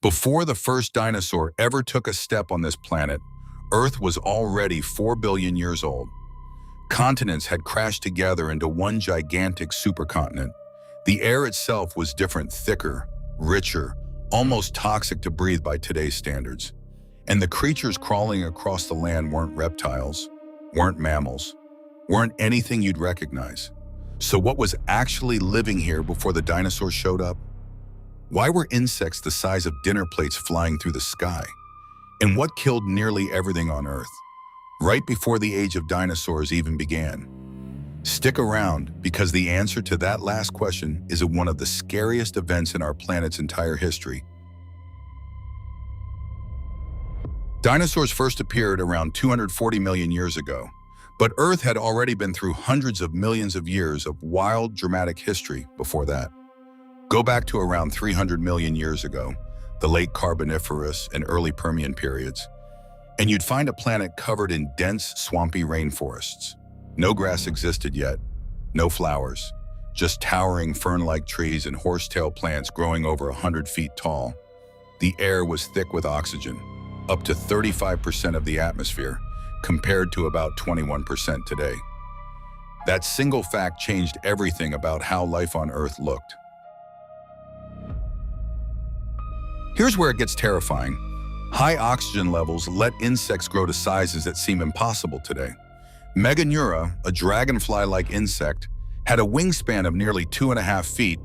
Before the first dinosaur ever took a step on this planet, Earth was already 4 billion years old. Continents had crashed together into one gigantic supercontinent. The air itself was different, thicker, richer, almost toxic to breathe by today's standards. And the creatures crawling across the land weren't reptiles, weren't mammals, weren't anything you'd recognize. So what was actually living here before the dinosaurs showed up? Why were insects the size of dinner plates flying through the sky? And what killed nearly everything on Earth, right before the Age of Dinosaurs even began? Stick around, because the answer to that last question is one of the scariest events in our planet's entire history. Dinosaurs first appeared around 240 million years ago, but Earth had already been through hundreds of millions of years of wild, dramatic history before that. Go back to around 300 million years ago, the late Carboniferous and early Permian periods, and you'd find a planet covered in dense, swampy rainforests. No grass existed yet, no flowers, just towering fern-like trees and horsetail plants growing over 100 feet tall. The air was thick with oxygen, up to 35% of the atmosphere, compared to about 21% today. That single fact changed everything about how life on Earth looked. Here's where it gets terrifying. High oxygen levels let insects grow to sizes that seem impossible today. Meganeura, a dragonfly-like insect, had a wingspan of nearly 2.5 feet,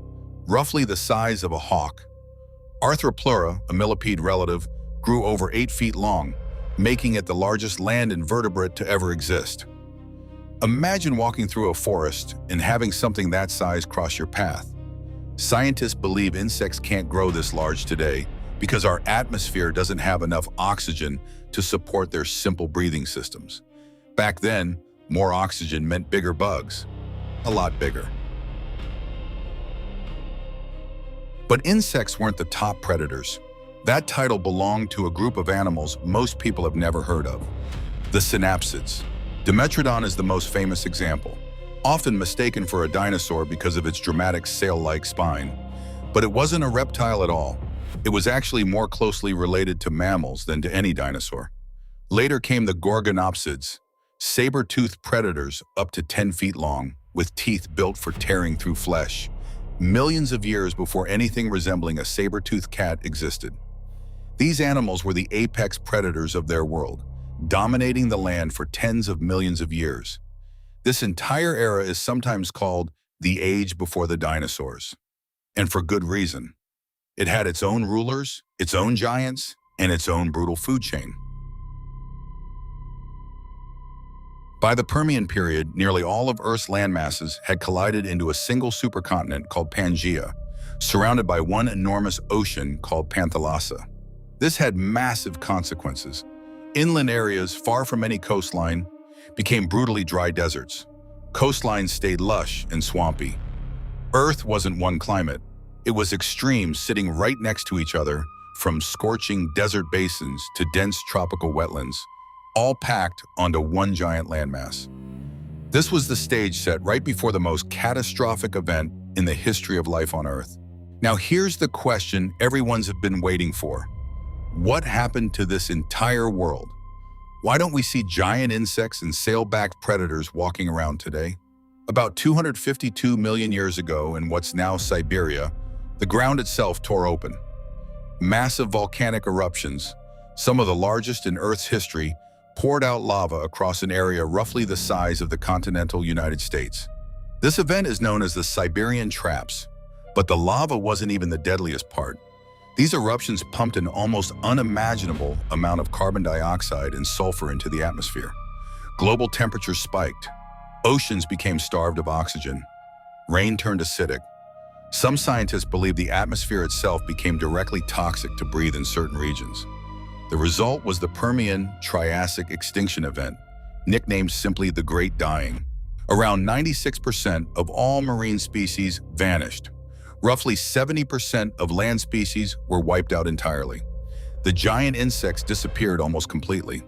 roughly the size of a hawk. Arthropleura, a millipede relative, grew over 8 feet long, making it the largest land invertebrate to ever exist. Imagine walking through a forest and having something that size cross your path. Scientists believe insects can't grow this large today because our atmosphere doesn't have enough oxygen to support their simple breathing systems. Back then, more oxygen meant bigger bugs, a lot bigger. But insects weren't the top predators. That title belonged to a group of animals most people have never heard of, the synapsids. Dimetrodon is the most famous example, often mistaken for a dinosaur because of its dramatic sail-like spine. But it wasn't a reptile at all. It was actually more closely related to mammals than to any dinosaur. Later came the gorgonopsids, saber-toothed predators up to 10 feet long, with teeth built for tearing through flesh, millions of years before anything resembling a saber-toothed cat existed. These animals were the apex predators of their world, dominating the land for tens of millions of years. This entire era is sometimes called the Age Before the Dinosaurs, and for good reason. It had its own rulers, its own giants, and its own brutal food chain. By the Permian period, nearly all of Earth's landmasses had collided into a single supercontinent called Pangaea, surrounded by one enormous ocean called Panthalassa. This had massive consequences. Inland areas far from any coastline became brutally dry deserts. Coastlines stayed lush and swampy. Earth wasn't one climate. It was extremes sitting right next to each other, from scorching desert basins to dense tropical wetlands, all packed onto one giant landmass. This was the stage set right before the most catastrophic event in the history of life on Earth. Now here's the question everyone's been waiting for. What happened to this entire world? Why don't we see giant insects and sail-backed predators walking around today? About 252 million years ago in what's now Siberia, the ground itself tore open. Massive volcanic eruptions, some of the largest in Earth's history, poured out lava across an area roughly the size of the continental United States. This event is known as the Siberian Traps, but the lava wasn't even the deadliest part. These eruptions pumped an almost unimaginable amount of carbon dioxide and sulfur into the atmosphere. Global temperatures spiked. Oceans became starved of oxygen. Rain turned acidic. Some scientists believe the atmosphere itself became directly toxic to breathe in certain regions. The result was the Permian-Triassic extinction event, nicknamed simply the Great Dying. Around 96% of all marine species vanished. Roughly 70% of land species were wiped out entirely. The giant insects disappeared almost completely.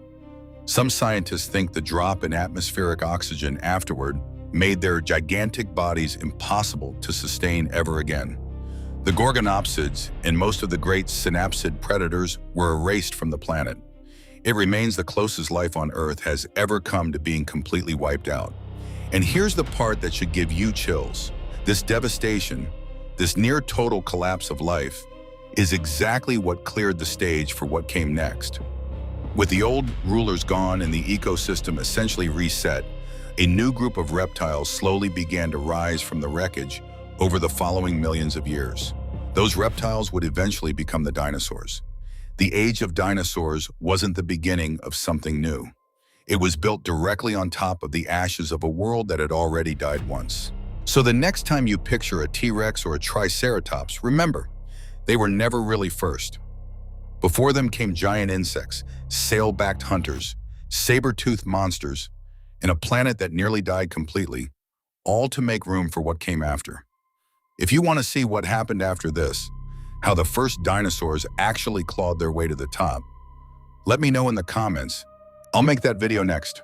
Some scientists think the drop in atmospheric oxygen afterward made their gigantic bodies impossible to sustain ever again. The gorgonopsids and most of the great synapsid predators were erased from the planet. It remains the closest life on Earth has ever come to being completely wiped out. And here's the part that should give you chills. This devastation, this near-total collapse of life, is exactly what cleared the stage for what came next. With the old rulers gone and the ecosystem essentially reset, a new group of reptiles slowly began to rise from the wreckage over the following millions of years. Those reptiles would eventually become the dinosaurs. The Age of Dinosaurs wasn't the beginning of something new. It was built directly on top of the ashes of a world that had already died once. So the next time you picture a T-Rex or a Triceratops, remember, they were never really first. Before them came giant insects, sail-backed hunters, saber-toothed monsters, and a planet that nearly died completely, all to make room for what came after. If you want to see what happened after this, how the first dinosaurs actually clawed their way to the top, let me know in the comments. I'll make that video next.